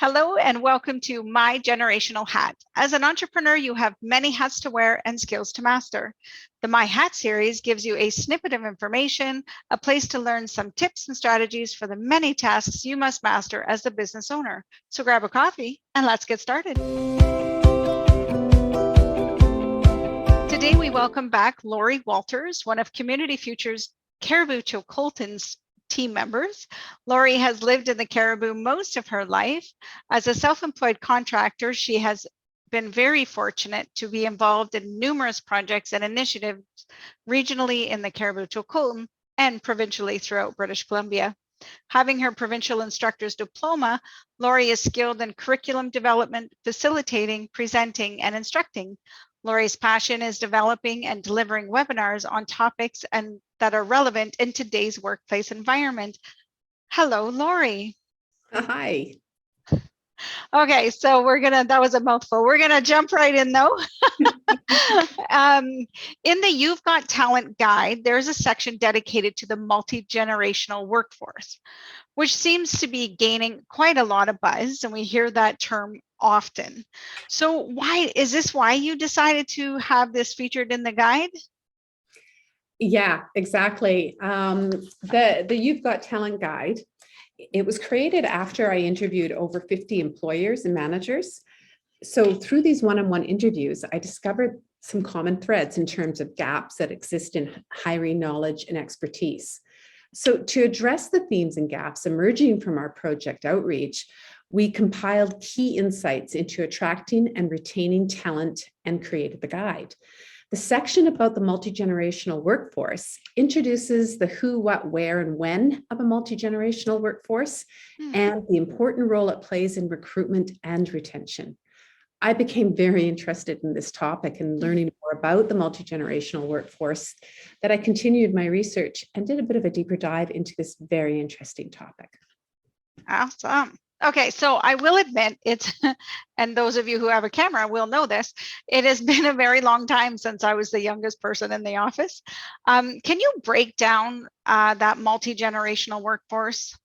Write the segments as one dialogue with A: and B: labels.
A: Hello and welcome to My Generational Hat. As an entrepreneur, you have many hats to wear and skills to master. The My Hat series gives you a snippet of information, a place to learn some tips and strategies for the many tasks you must master as the business owner. So grab a coffee and let's get started. Today, we welcome back Laurie Walters, one of Community Future's Caribou Colton's team members. Laurie has lived in the Caribou most of her life. As a self-employed contractor, she has been very fortunate to be involved in numerous projects and initiatives regionally in the Caribou Colton and provincially throughout British Columbia. Having her provincial instructor's diploma, Laurie is skilled in curriculum development, facilitating, presenting, and instructing. Laurie's passion is developing and delivering webinars on topics that are relevant in today's workplace environment. Hello, Laurie.
B: Hi.
A: Okay, so that was a mouthful. We're gonna jump right in though. In the You've Got Talent guide, there's a section dedicated to the multi-generational workforce, which seems to be gaining quite a lot of buzz, and we hear that term often. So why you decided to have this featured in the guide?
B: Yeah, exactly. The You've Got Talent guide, it was created after I interviewed over 50 employers and managers. So through these one-on-one interviews, I discovered some common threads in terms of gaps that exist in hiring knowledge and expertise. So to address the themes and gaps emerging from our project outreach, we compiled key insights into attracting and retaining talent and created the guide. The section about the multi-generational workforce introduces the who, what, where, and when of a multi-generational workforce and the important role it plays in recruitment and retention. I became very interested in this topic and learning more about the multi-generational workforce that I continued my research and did a bit of a deeper dive into this very interesting topic.
A: Awesome. Okay, so I will admit and those of you who have a camera will know this, it has been a very long time since I was the youngest person in the office. Can you break down that multi-generational workforce?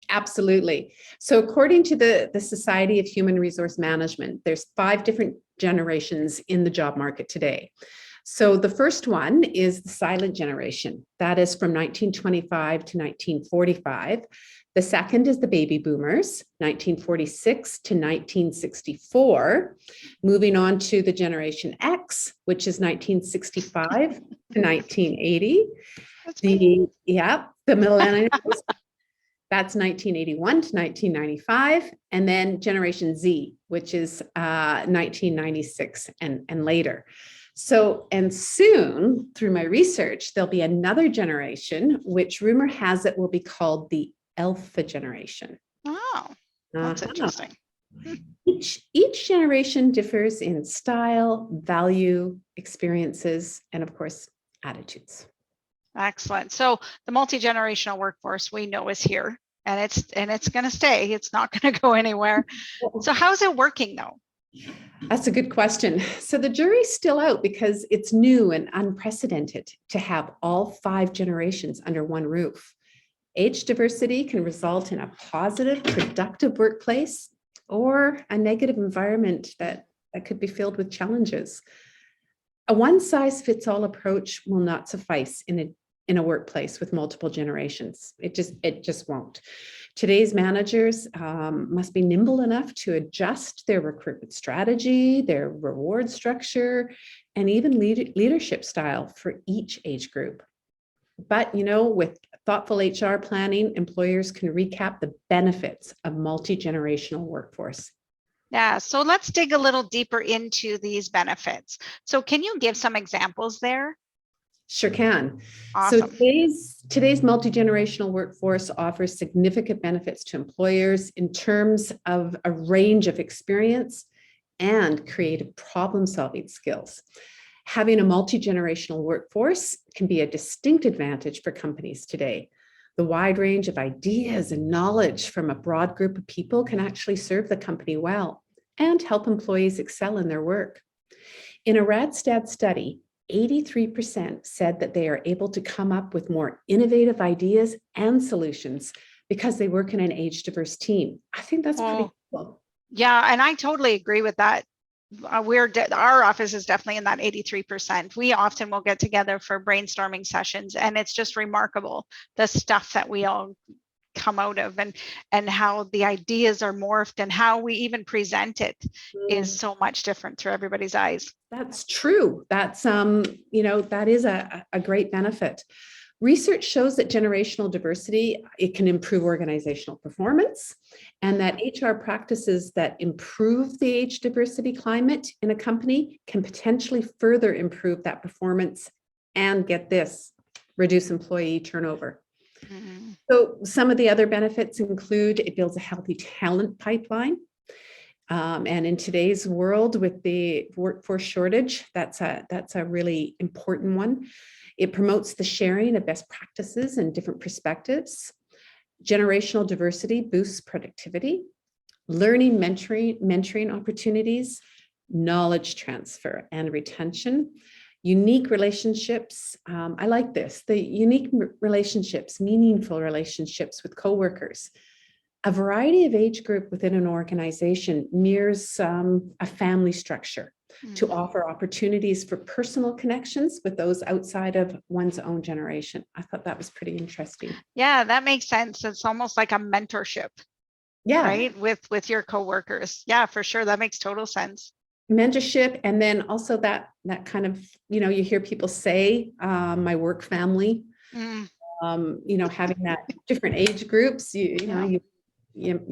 B: Absolutely. So according to the Society of Human Resource Management, there's 5 different generations in the job market today. So the first one is the silent generation. That is from 1925 to 1945. The second is the baby boomers, 1946 to 1964. Moving on to the Generation X, which is 1965 to 1980. The millennials, that's 1981 to 1995. And then Generation Z, which is 1996 and later. So, and soon through my research, there'll be another generation, which rumor has it will be called the Alpha generation.
A: Oh, that's interesting.
B: Each generation differs in style, value, experiences, and of course, attitudes.
A: Excellent. So the multi-generational workforce we know is here and it's going to stay. It's not going to go anywhere. So how's it working though?
B: That's a good question. So the jury's still out because it's new and unprecedented to have all 5 generations under one roof. Age diversity can result in a positive, productive workplace or a negative environment that could be filled with challenges. A one-size-fits-all approach will not suffice in a workplace with multiple generations. It just won't. Today's managers must be nimble enough to adjust their recruitment strategy, their reward structure, and even leadership style for each age group. But, with thoughtful HR planning, employers can recap the benefits of multi-generational workforce.
A: Yeah, so let's dig a little deeper into these benefits. So can you give some examples there?
B: Sure can.
A: Awesome.
B: So today's multi-generational workforce offers significant benefits to employers in terms of a range of experience and creative problem-solving skills. Having a multi-generational workforce can be a distinct advantage for companies today. The wide range of ideas and knowledge from a broad group of people can actually serve the company well and help employees excel in their work. In a Randstad study, 83% said that they are able to come up with more innovative ideas and solutions because they work in an age diverse team. I think that's pretty cool.
A: Yeah, and I totally agree with that. Our office is definitely in that 83%. We often will get together for brainstorming sessions, and it's just remarkable the stuff that we all come out of, and how the ideas are morphed, and how we even present it is so much different through everybody's eyes.
B: That's true. That's that is a great benefit. Research shows that generational diversity, it can improve organizational performance, and that HR practices that improve the age diversity climate in a company can potentially further improve that performance and, get this, reduce employee turnover. Mm-hmm. So some of the other benefits include it builds a healthy talent pipeline. And in today's world with the workforce shortage, that's a really important one. It promotes the sharing of best practices and different perspectives. Generational diversity boosts productivity, learning, mentoring opportunities, knowledge transfer and retention, unique relationships. I like this, the unique relationships, meaningful relationships with coworkers. A variety of age group within an organization mirrors a family structure to offer opportunities for personal connections with those outside of one's own generation. I thought that was pretty interesting.
A: Yeah, that makes sense. It's almost like a mentorship. Yeah. Right. With your coworkers. Yeah, for sure. That makes total sense.
B: Mentorship. And then also that kind of, you hear people say, my work family, having that different age groups, you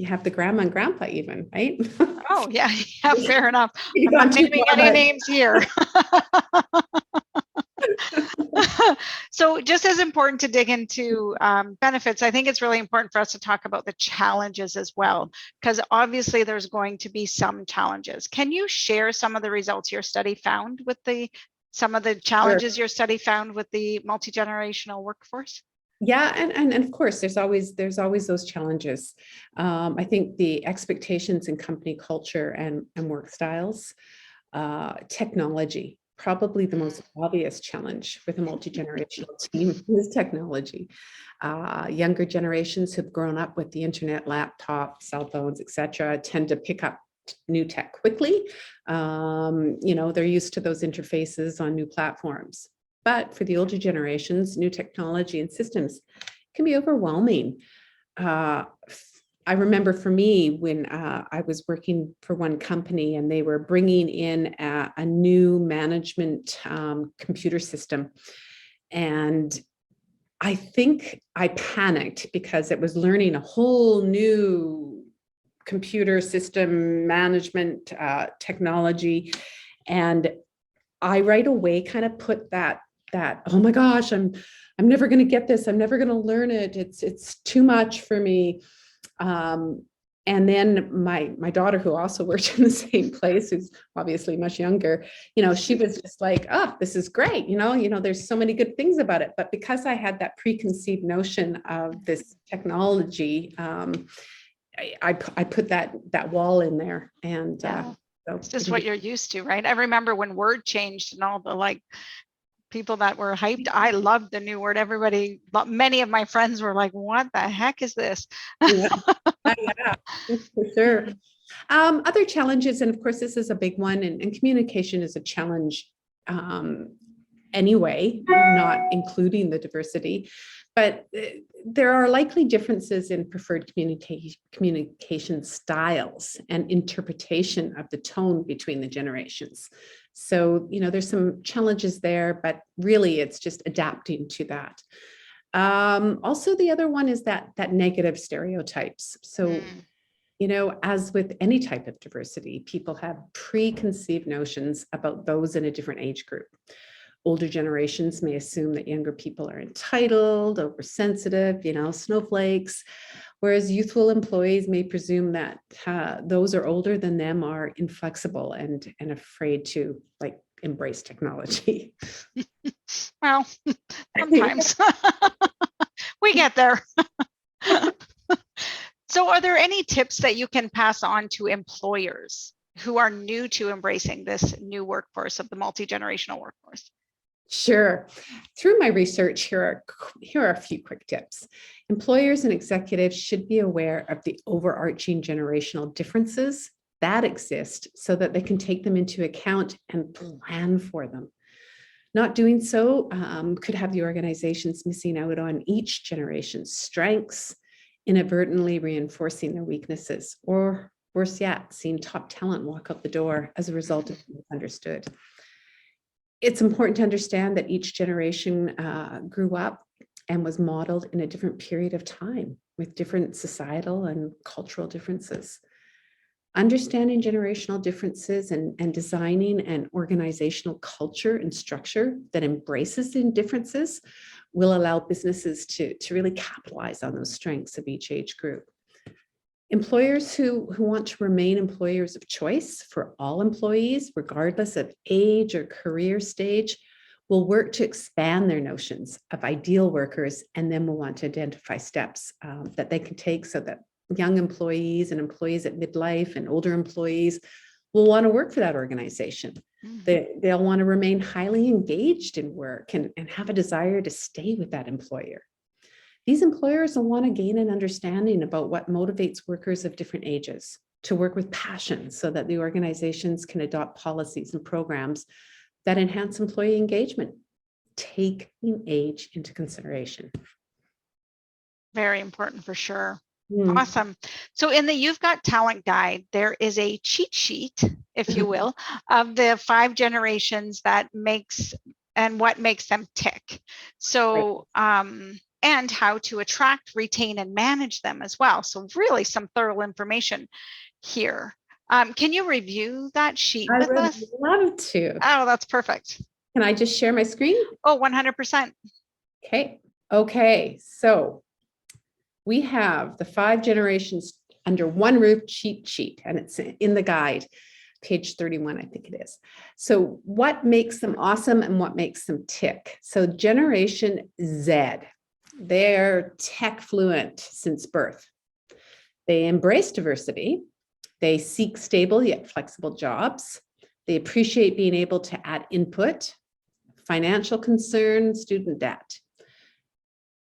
B: have the grandma and grandpa even, right?
A: Oh, yeah, fair enough. I'm not naming any names here. So just as important to dig into benefits, I think it's really important for us to talk about the challenges as well, because obviously there's going to be some challenges. Can you share some of the results your study found with some of the challenges your study found with the multi-generational workforce?
B: Yeah, and of course, there's always those challenges. I think the expectations in company culture and work styles, technology, probably the most obvious challenge with a multi-generational team is technology. Younger generations who've grown up with the internet, laptop, cell phones, etc., tend to pick up new tech quickly. They're used to those interfaces on new platforms. But for the older generations, new technology and systems can be overwhelming. I remember for me when I was working for one company and they were bringing in a new management computer system. And I think I panicked because it was learning a whole new computer system management technology. And I right away kind of put that, oh my gosh, I'm never going to get this. I'm never going to learn it. It's too much for me. And then my daughter, who also worked in the same place, who's obviously much younger, she was just like, oh, this is great. There's so many good things about it. But because I had that preconceived notion of this technology, I put that wall in there. And
A: so it's just what you're used to, right? I remember when Word changed and all the people that were hyped. I loved the new Word. Many of my friends were like, what the heck is this?
B: Yeah, for sure. Other challenges, and of course, this is a big one, and communication is a challenge anyway, not including the diversity. But there are likely differences in preferred communication styles and interpretation of the tone between the generations. So, there's some challenges there, but really it's just adapting to that. Also, the other one is that negative stereotypes. So, as with any type of diversity, people have preconceived notions about those in a different age group. Older generations may assume that younger people are entitled, oversensitive, snowflakes, whereas youthful employees may presume that those are older than them are inflexible and afraid to embrace technology.
A: Well, sometimes we get there. So are there any tips that you can pass on to employers who are new to embracing this new workforce of the multi-generational workforce?
B: Sure. Through my research, here are a few quick tips. Employers and executives should be aware of the overarching generational differences that exist so that they can take them into account and plan for them. Not doing so could have the organizations missing out on each generation's strengths, inadvertently reinforcing their weaknesses, or worse yet, seeing top talent walk out the door as a result of being misunderstood. It's important to understand that each generation grew up and was modeled in a different period of time with different societal and cultural differences. Understanding generational differences and designing an organizational culture and structure that embraces the differences will allow businesses to really capitalize on those strengths of each age group. Employers who want to remain employers of choice for all employees, regardless of age or career stage, will work to expand their notions of ideal workers, and then will want to identify steps that they can take so that young employees and employees at midlife and older employees will want to work for that organization. They'll want to remain highly engaged in work and have a desire to stay with that employer. These employers will want to gain an understanding about what motivates workers of different ages to work with passion so that the organizations can adopt policies and programs that enhance employee engagement, taking age into consideration.
A: Very important for sure. Awesome. So in the You've Got Talent guide, there is a cheat sheet, if you will, of the 5 generations that makes and what makes them tick. So, and how to attract, retain, and manage them as well. So really some thorough information here. Can you review that sheet with us?
B: I would love to.
A: Oh, that's perfect.
B: Can I just share my screen?
A: Oh, 100%.
B: Okay. So we have the 5 generations under one roof cheat sheet, and it's in the guide, page 31, I think it is. So what makes them awesome and what makes them tick? So Generation Z, they're tech fluent since birth. They embrace diversity. They seek stable yet flexible jobs. They appreciate being able to add input, financial concern, student debt.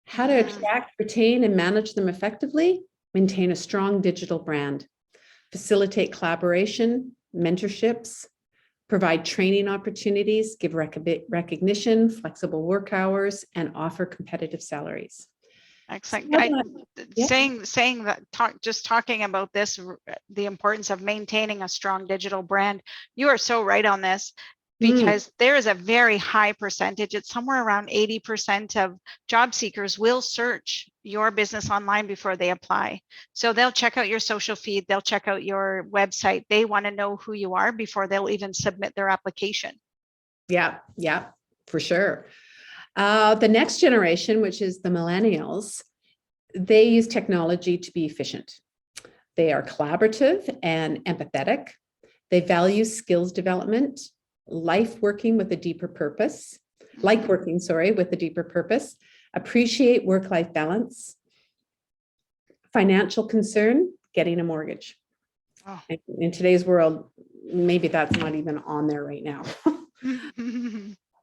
B: How to attract, retain, and manage them effectively? Maintain a strong digital brand, facilitate collaboration, mentorships, provide training opportunities, give recognition, flexible work hours, and offer competitive salaries.
A: Excellent. Saying that, just talking about this, the importance of maintaining a strong digital brand. You are so right on this, because there is a very high percentage. It's somewhere around 80% of job seekers will search your business online before they apply. So they'll check out your social feed, they'll check out your website. They want to know who you are before they'll even submit their application.
B: Yeah, for sure. The next generation, which is the millennials, they use technology to be efficient. They are collaborative and empathetic. They value skills development, working with a deeper purpose, appreciate work-life balance, financial concern, getting a mortgage. Oh. In today's world, maybe that's not even on there right now.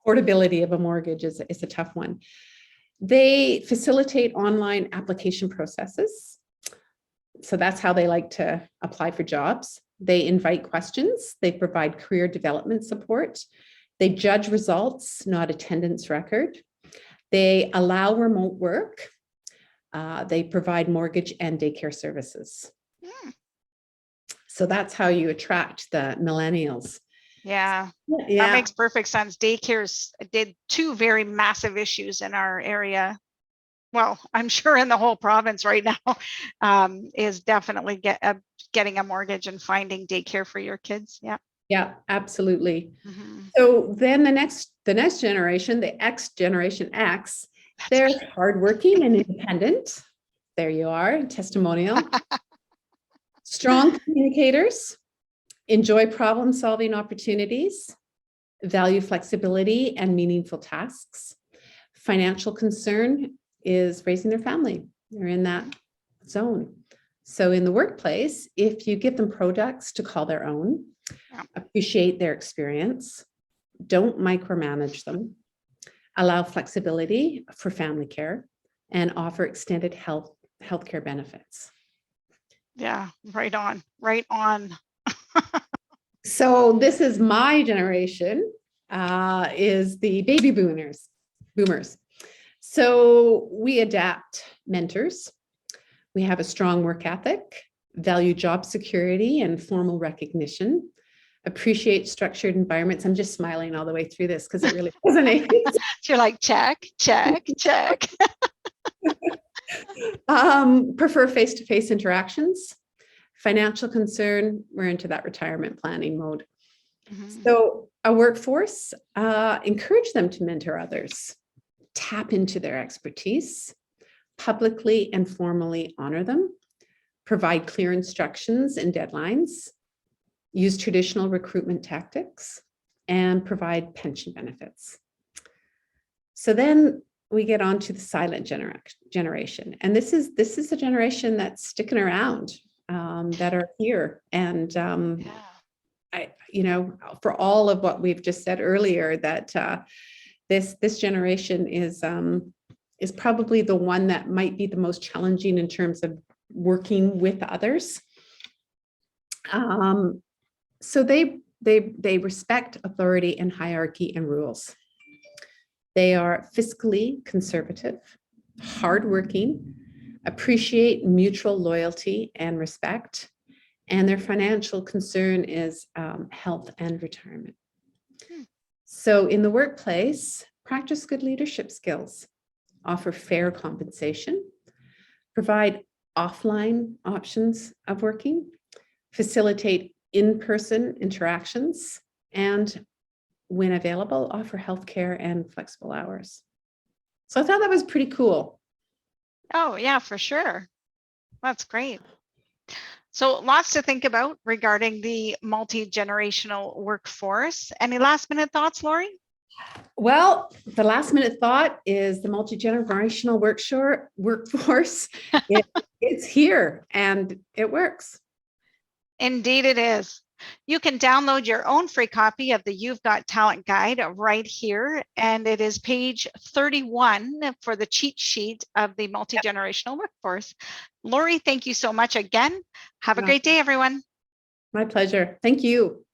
B: Affordability of a mortgage is a tough one. They facilitate online application processes. So that's how they like to apply for jobs. They invite questions. They provide career development support. They judge results, not attendance record. They allow remote work. They provide mortgage and daycare services. So that's how you attract the millennials.
A: Yeah, that makes perfect sense. Daycares did 2 very massive issues in our area. Well, I'm sure in the whole province right now, is definitely getting a mortgage and finding daycare for your kids. Yeah, absolutely. So then the next generation, the Generation X, they're hardworking and independent. There you are, testimonial. Strong communicators, enjoy problem-solving opportunities, value flexibility and meaningful tasks. Financial concern is raising their family. They're in that zone. So in the workplace, if you give them products to call their own, appreciate their experience, don't micromanage them,
B: allow flexibility for family care, and offer extended healthcare benefits.
A: Yeah, right on, right on.
B: So this is my generation, is the baby boomers. So we adapt mentors. We have a strong work ethic, value job security and formal recognition, appreciate structured environments. I'm just smiling all the way through this because it really resonates.
A: So you're like, check, check, check.
B: Prefer face-to-face interactions. Financial concern, we're into that retirement planning mode.
A: Mhm.
B: So a workforce, encourage them to mentor others, tap into their expertise, publicly and formally honor them, provide clear instructions and deadlines, use traditional recruitment tactics, and provide pension benefits. So then we get on to the silent generation. And this is a generation that's sticking around, that are here. And I, for all of what we've just said earlier, that this generation is probably the one that might be the most challenging in terms of working with others. So they respect authority and hierarchy and rules. They are fiscally conservative, hardworking, appreciate mutual loyalty and respect, and their financial concern is health and retirement. So in the workplace, practice good leadership skills, offer fair compensation, provide offline options of working, facilitate in-person interactions, and when available, offer healthcare and flexible hours. So I thought that was pretty cool.
A: Oh, yeah, for sure. That's great. So lots to think about regarding the multi-generational workforce. Any last minute thoughts, Laurie?
B: Well, the last minute thought is the multi-generational workforce. It's here and it works.
A: Indeed it is. You can download your own free copy of the You've Got Talent Guide right here, and it is page 31 for the cheat sheet of the multi-generational workforce. Laurie, thank you so much again. Have a great day, everyone.
B: My pleasure. Thank you.